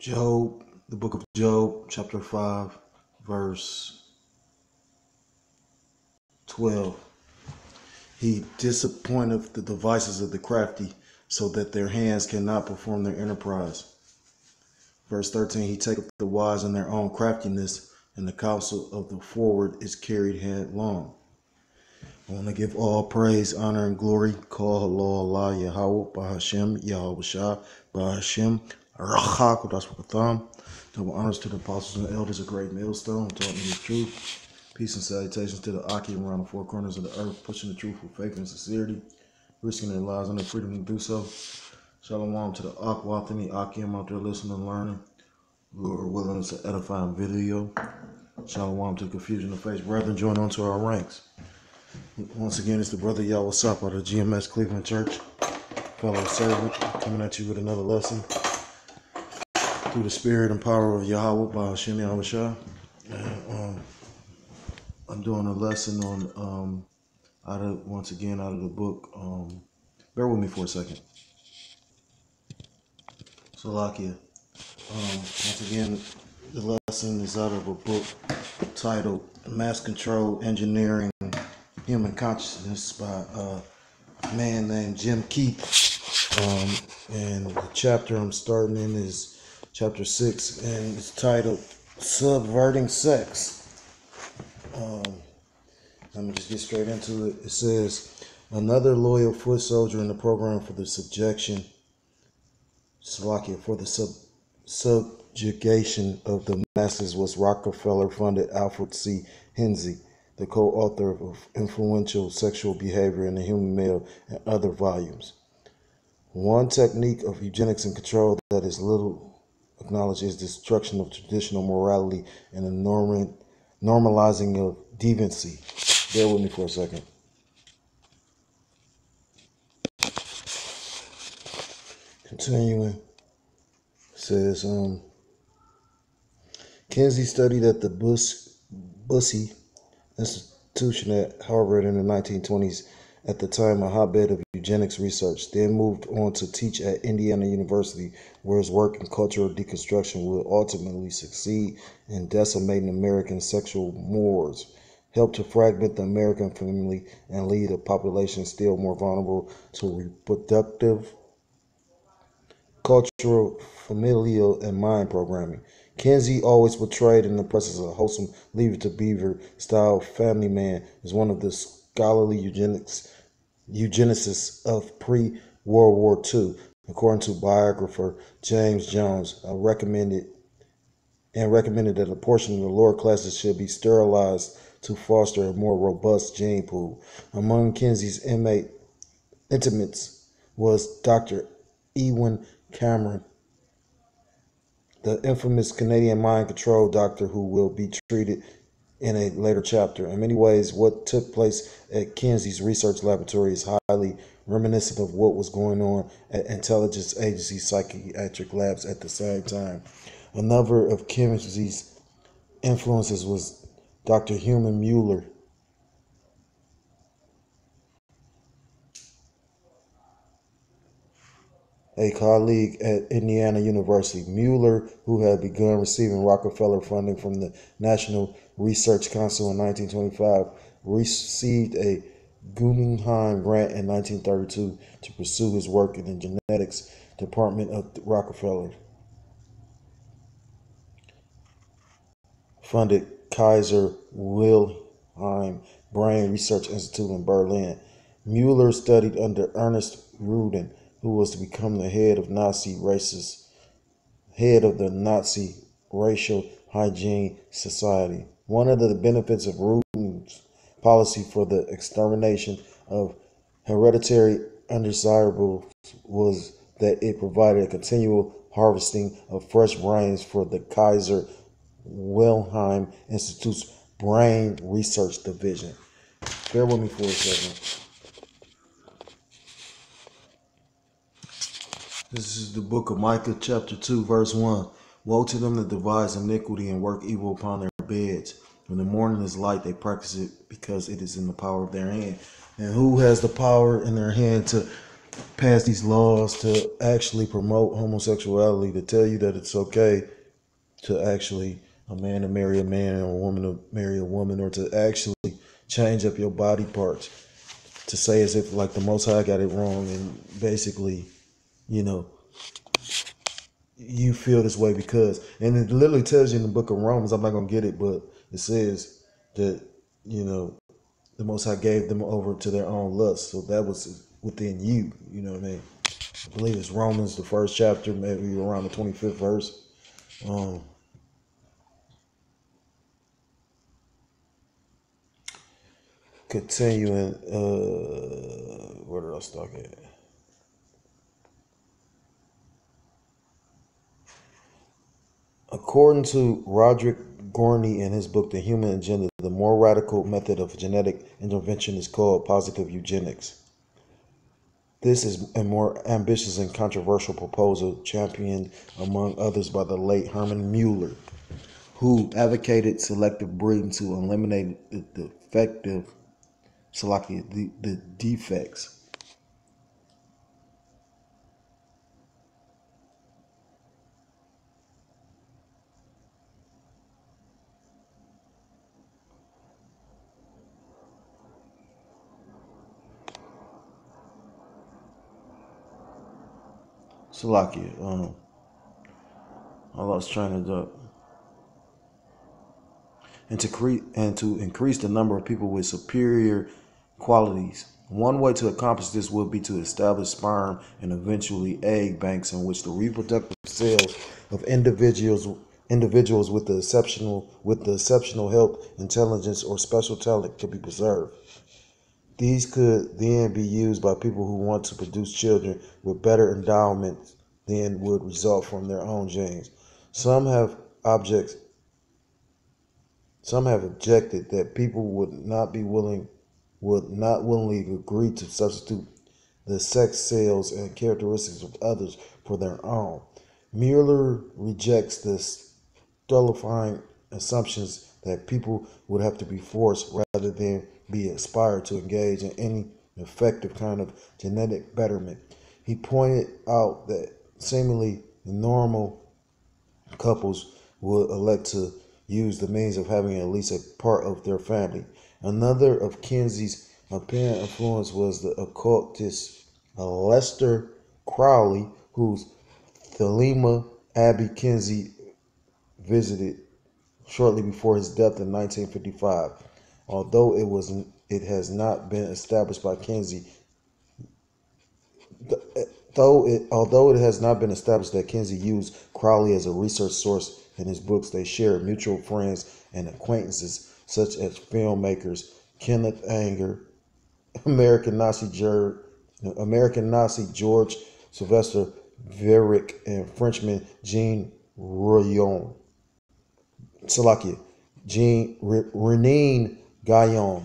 Job, the book of Job, chapter 5, verse 12. He disappointeth the devices of the crafty, so that their hands cannot perform their enterprise. Verse 13, he taketh the wise in their own craftiness, and the counsel of the forward is carried headlong. I want to give all praise, honor, and glory. Call Allah, Yahweh, Bahashem, Yahweh Shah, Bahashem, Rachak, that's what thumb. Double honors to the apostles and elders, a great millstone, taught me the truth. Peace and salutations to the Aki around the four corners of the earth, pushing the truth with faith and sincerity, risking their lives and their freedom to do so. Shalom to the Akwath and the Akim out there listening and learning, who are willing to edifying video. Shalom to the confusion of faith. Brethren, join on to our ranks. Once again, it's the brother Yahweh Sap out of GMS Cleveland Church, fellow servant, coming at you with another lesson through the spirit and power of Yahweh by Hashem Yahweh Shah. I'm doing a lesson on out of the book. Bear with me for a second. Salakia. Once again, the lesson is out of a book titled Mass Control Engineering Human Consciousness by a man named Jim Keith. And the chapter I'm starting in is chapter 6, and it's titled Subverting Sex. Let me just get straight into it. It says, another loyal foot soldier in the program for the subjugation of the masses was Rockefeller-funded Alfred C. Kinsey, the co-author of Influential Sexual Behavior in the Human Male and other volumes. One technique of eugenics and control that is little acknowledged is destruction of traditional morality and the normalizing of deviancy. Bear with me for a second. Continuing, says, Kinsey studied at the Bussey Institution at Harvard in the 1920s, at the time a hotbed of eugenics research, then moved on to teach at Indiana University, where his work in cultural deconstruction would ultimately succeed in decimating American sexual mores, help to fragment the American family, and lead a population still more vulnerable to reproductive, cultural, familial, and mind programming. Kinsey, always portrayed in the press as a wholesome Leave It to Beaver style family man, is one of the scholarly eugenicists of pre-World War II, according to biographer James Jones. Recommended that a portion of the lower classes should be sterilized to foster a more robust gene pool. Among Kinsey's intimates was Dr. Ewen Cameron, the infamous Canadian mind control doctor who will be treated in a later chapter. In many ways, what took place at Kinsey's research laboratory is highly reminiscent of what was going on at intelligence agency psychiatric labs at the same time. Another of Kinsey's influences was Dr. Herman Mueller, a colleague at Indiana University. Mueller, who had begun receiving Rockefeller funding from the National Research Council in 1925, received a Guggenheim grant in 1932 to pursue his work in the genetics department of Rockefeller funded Kaiser Wilhelm Brain Research Institute in Berlin. Mueller studied under Ernest Rudin, who was to become the head of the Nazi Racial Hygiene Society. One of the benefits of Rudin's policy for the extermination of hereditary undesirables was that it provided a continual harvesting of fresh brains for the Kaiser Wilhelm Institute's Brain Research Division. Bear with me for a second. This is the book of Micah, chapter 2, verse 1. Woe to them that devise iniquity and work evil upon their beds. When the morning is light, they practice it because it is in the power of their hand. And who has the power in their hand to pass these laws to actually promote homosexuality, to tell you that it's okay to actually a man to marry a man and a woman to marry a woman, or to actually change up your body parts, to say as if like the Most High got it wrong, and basically, you know, you feel this way because, and it literally tells you in the book of Romans, I'm not going to get it, but it says that, you know, the Most High gave them over to their own lust. So that was within you, you know what I mean? I believe it's Romans, the first chapter, maybe around the 25th verse. Continuing, where did I start at? According to Roderick Gorney in his book, The Human Agenda, the more radical method of genetic intervention is called positive eugenics. This is a more ambitious and controversial proposal championed, among others, by the late Herman Mueller, who advocated selective breeding to eliminate the defects. Salakia, I lost train of thought. And to increase the number of people with superior qualities. One way to accomplish this would be to establish sperm and eventually egg banks in which the reproductive cells of individuals with the exceptional health, intelligence, or special talent could be preserved. These could then be used by people who want to produce children with better endowments than would result from their own genes. Some have objected that people would not willingly agree to substitute the sex cells and characteristics of others for their own. Mueller rejects the stultifying assumptions that people would have to be forced rather than be inspired to engage in any effective kind of genetic betterment. He pointed out that seemingly normal couples would elect to use the means of having at least a part of their family. Another of Kinsey's apparent influence was the occultist Lester Crowley, whose Thelema Abbey Kinsey visited shortly before his death in 1955. Although it has not been established by Kinsey, although it has not been established that Kinsey used Crowley as a research source in his books, they shared mutual friends and acquaintances such as filmmakers Kenneth Anger, American Nazi George Sylvester Varick, and Frenchman Jean Royon. Salakia, Renine Gaillon.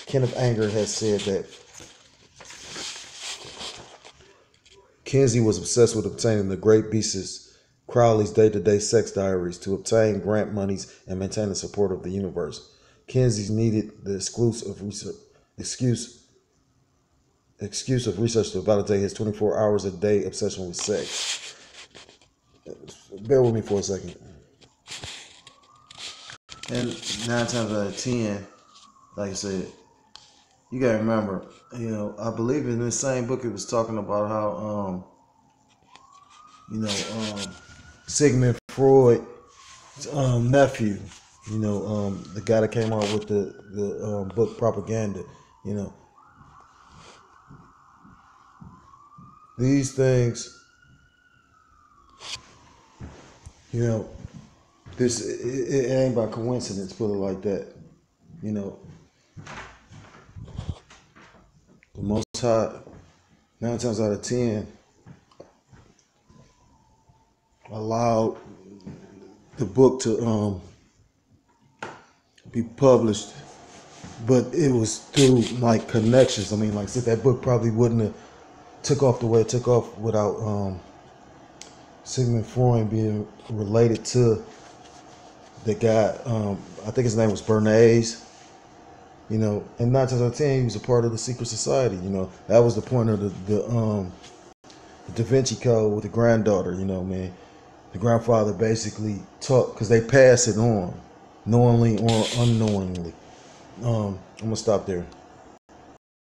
Kenneth Anger has said that Kinsey was obsessed with obtaining the great beasts Crowley's day-to-day sex diaries to obtain grant monies and maintain the support of the universe. Kinsey needed the excuse of research to validate his 24 hours a day obsession with sex. Bear with me for a second. And 9 times out of 10, like I said, you gotta remember, I believe in this same book it was talking about how, Sigmund Freud's nephew, the guy that came out with the book Propaganda, these things, it ain't by coincidence, put it like that, the Most High, 9 times out of 10, allowed the book to be published, but it was through like connections. I mean, like, since that book probably wouldn't have took off the way it took off without Sigmund Freud being related to the guy. I think his name was Bernays. You know, and 9 times out of 10, he was a part of the secret society. You know, that was the point of the Da Vinci Code with the granddaughter. You know, man, the grandfather basically taught, because they pass it on, knowingly or unknowingly. I'm gonna stop there.